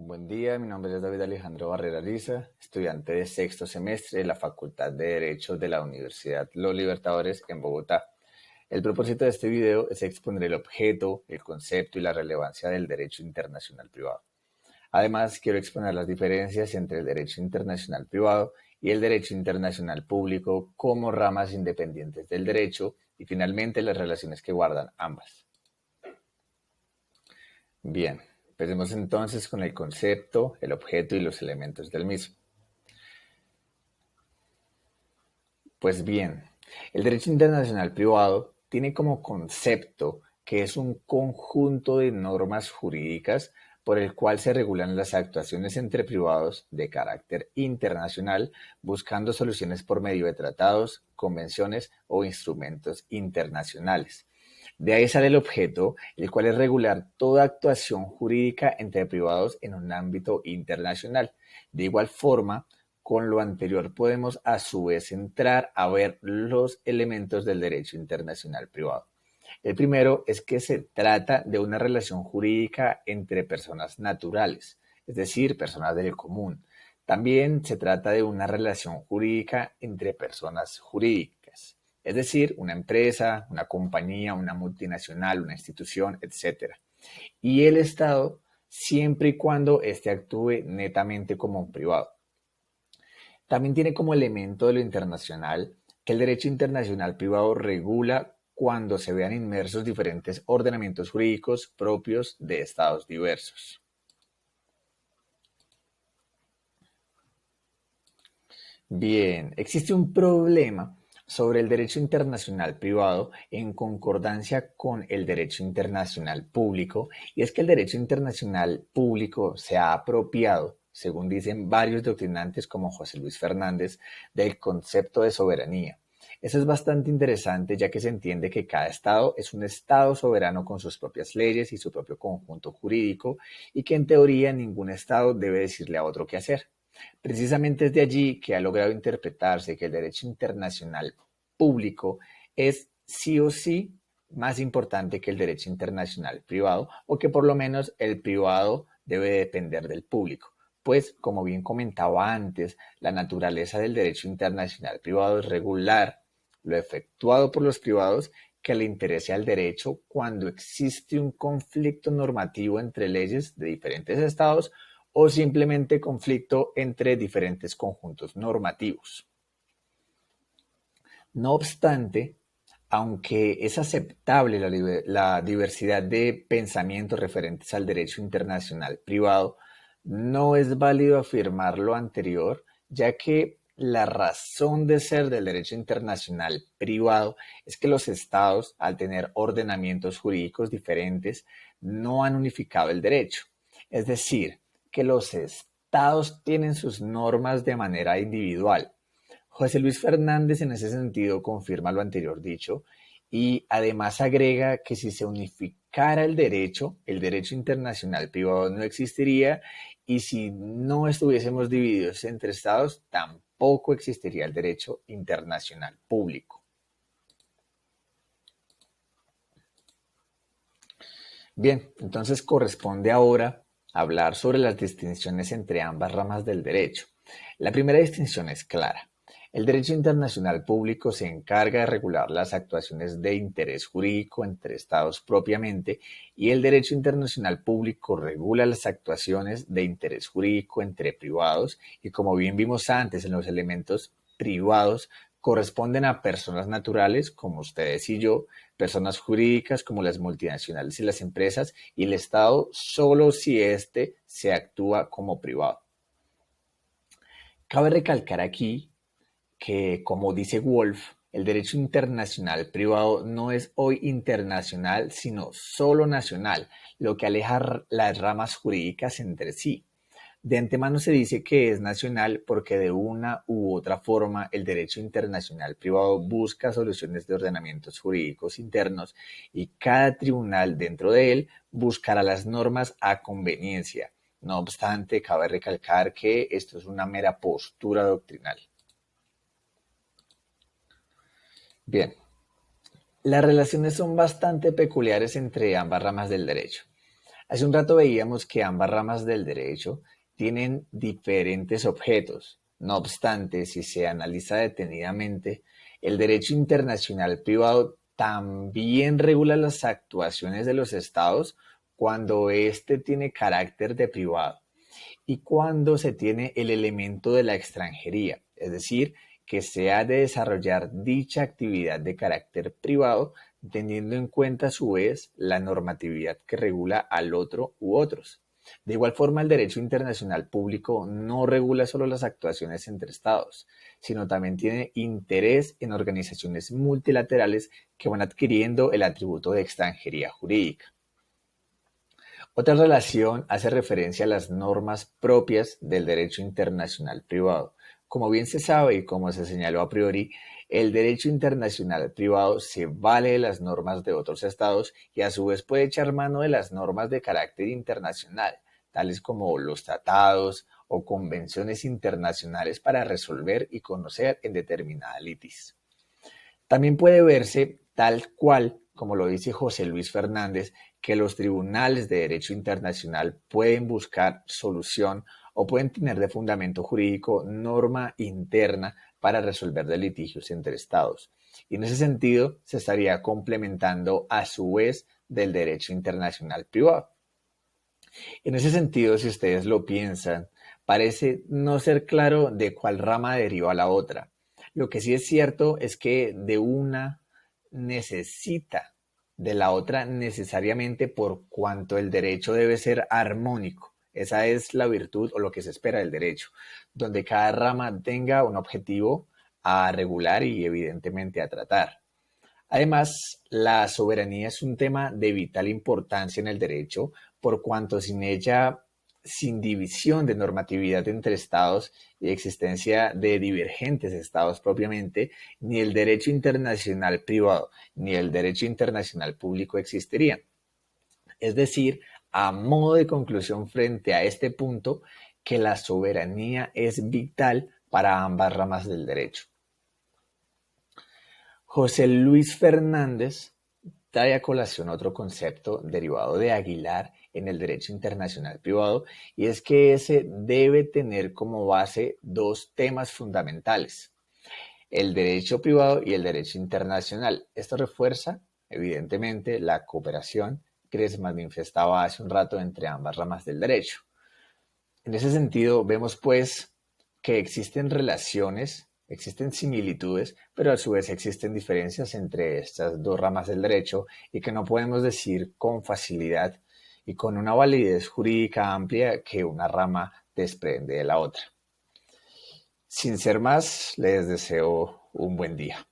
Buen día, mi nombre es David Alejandro Barrera Ariza, estudiante de sexto semestre de la Facultad de Derecho de la Universidad Los Libertadores en Bogotá. El propósito de este video es exponer el objeto, el concepto y la relevancia del derecho internacional privado. Además, quiero exponer las diferencias entre el derecho internacional privado y el derecho internacional público como ramas independientes del derecho y finalmente las relaciones que guardan ambas. Bien, empecemos entonces con el concepto, el objeto y los elementos del mismo. Pues bien, el derecho internacional privado tiene como concepto que es un conjunto de normas jurídicas por el cual se regulan las actuaciones entre privados de carácter internacional, buscando soluciones por medio de tratados, convenciones o instrumentos internacionales. De ahí sale el objeto, el cual es regular toda actuación jurídica entre privados en un ámbito internacional. De igual forma, con lo anterior podemos a su vez entrar a ver los elementos del derecho internacional privado. El primero es que se trata de una relación jurídica entre personas naturales, es decir, personas del común. También se trata de una relación jurídica entre personas jurídicas, es decir, una empresa, una compañía, una multinacional, una institución, etcétera. Y el Estado, siempre y cuando éste actúe netamente como un privado. También tiene como elemento de lo internacional que el derecho internacional privado regula cuando se vean inmersos diferentes ordenamientos jurídicos propios de estados diversos. Bien, existe un problema sobre el derecho internacional privado en concordancia con el derecho internacional público, y es que el derecho internacional público se ha apropiado, según dicen varios doctrinantes como José Luis Fernández, del concepto de soberanía. Eso es bastante interesante ya que se entiende que cada estado es un estado soberano con sus propias leyes y su propio conjunto jurídico y que en teoría ningún estado debe decirle a otro qué hacer. Precisamente es de allí que ha logrado interpretarse que el derecho internacional público es sí o sí más importante que el derecho internacional privado, o que por lo menos el privado debe depender del público. Pues, como bien comentaba antes, la naturaleza del derecho internacional privado es regular lo efectuado por los privados que le interese al derecho cuando existe un conflicto normativo entre leyes de diferentes estados o simplemente conflicto entre diferentes conjuntos normativos. No obstante, aunque es aceptable la diversidad de pensamientos referentes al derecho internacional privado, no es válido afirmar lo anterior, ya que la razón de ser del derecho internacional privado es que los estados, al tener ordenamientos jurídicos diferentes, no han unificado el derecho. Es decir, que los estados tienen sus normas de manera individual. José Luis Fernández en ese sentido confirma lo anterior dicho y además agrega que si se unificara el derecho internacional privado no existiría, y si no estuviésemos divididos entre estados, tampoco existiría el derecho internacional público. Bien, entonces corresponde ahora hablar sobre las distinciones entre ambas ramas del derecho. La primera distinción es clara. El derecho internacional público se encarga de regular las actuaciones de interés jurídico entre estados propiamente, y el derecho internacional público regula las actuaciones de interés jurídico entre privados, y como bien vimos antes en los elementos privados, corresponden a personas naturales como ustedes y yo, personas jurídicas como las multinacionales y las empresas, y el Estado solo si éste se actúa como privado. Cabe recalcar aquí que, como dice Wolf, el derecho internacional privado no es hoy internacional, sino solo nacional, lo que aleja las ramas jurídicas entre sí. De antemano se dice que es nacional porque de una u otra forma el derecho internacional privado busca soluciones de ordenamientos jurídicos internos, y cada tribunal dentro de él buscará las normas a conveniencia. No obstante, cabe recalcar que esto es una mera postura doctrinal. Bien, las relaciones son bastante peculiares entre ambas ramas del derecho. Hace un rato veíamos que ambas ramas del derecho tienen diferentes objetos. No obstante, si se analiza detenidamente, el derecho internacional privado también regula las actuaciones de los estados cuando éste tiene carácter de privado y cuando se tiene el elemento de la extranjería, es decir, que se ha de desarrollar dicha actividad de carácter privado, teniendo en cuenta a su vez la normatividad que regula al otro u otros. De igual forma, el derecho internacional público no regula solo las actuaciones entre estados, sino también tiene interés en organizaciones multilaterales que van adquiriendo el atributo de extranjería jurídica. Otra relación hace referencia a las normas propias del derecho internacional privado. Como bien se sabe y como se señaló a priori, el derecho internacional privado se vale de las normas de otros estados y a su vez puede echar mano de las normas de carácter internacional, tales como los tratados o convenciones internacionales para resolver y conocer en determinada litis. También puede verse tal cual, como lo dice José Luis Fernández, que los tribunales de derecho internacional pueden buscar solución o pueden tener de fundamento jurídico norma interna para resolver de litigios entre estados. Y en ese sentido se estaría complementando a su vez del derecho internacional privado. En ese sentido, si ustedes lo piensan, parece no ser claro de cuál rama deriva la otra. Lo que sí es cierto es que de una necesita de la otra necesariamente por cuanto el derecho debe ser armónico. Esa es la virtud o lo que se espera del derecho, donde cada rama tenga un objetivo a regular y evidentemente a tratar. Además, la soberanía es un tema de vital importancia en el derecho, por cuanto sin ella, sin división de normatividad entre estados y existencia de divergentes estados propiamente, ni el derecho internacional privado ni el derecho internacional público existirían. Es decir, a modo de conclusión frente a este punto, que la soberanía es vital para ambas ramas del derecho. José Luis Fernández trae a colación otro concepto derivado de Aguilar en el derecho internacional privado, y es que ese debe tener como base dos temas fundamentales: el derecho privado y el derecho internacional. Esto refuerza, evidentemente, la cooperación que se manifestaba hace un rato entre ambas ramas del derecho. En ese sentido, vemos pues que existen relaciones, existen similitudes, pero a su vez existen diferencias entre estas dos ramas del derecho y que no podemos decir con facilidad y con una validez jurídica amplia que una rama desprende de la otra. Sin ser más, les deseo un buen día.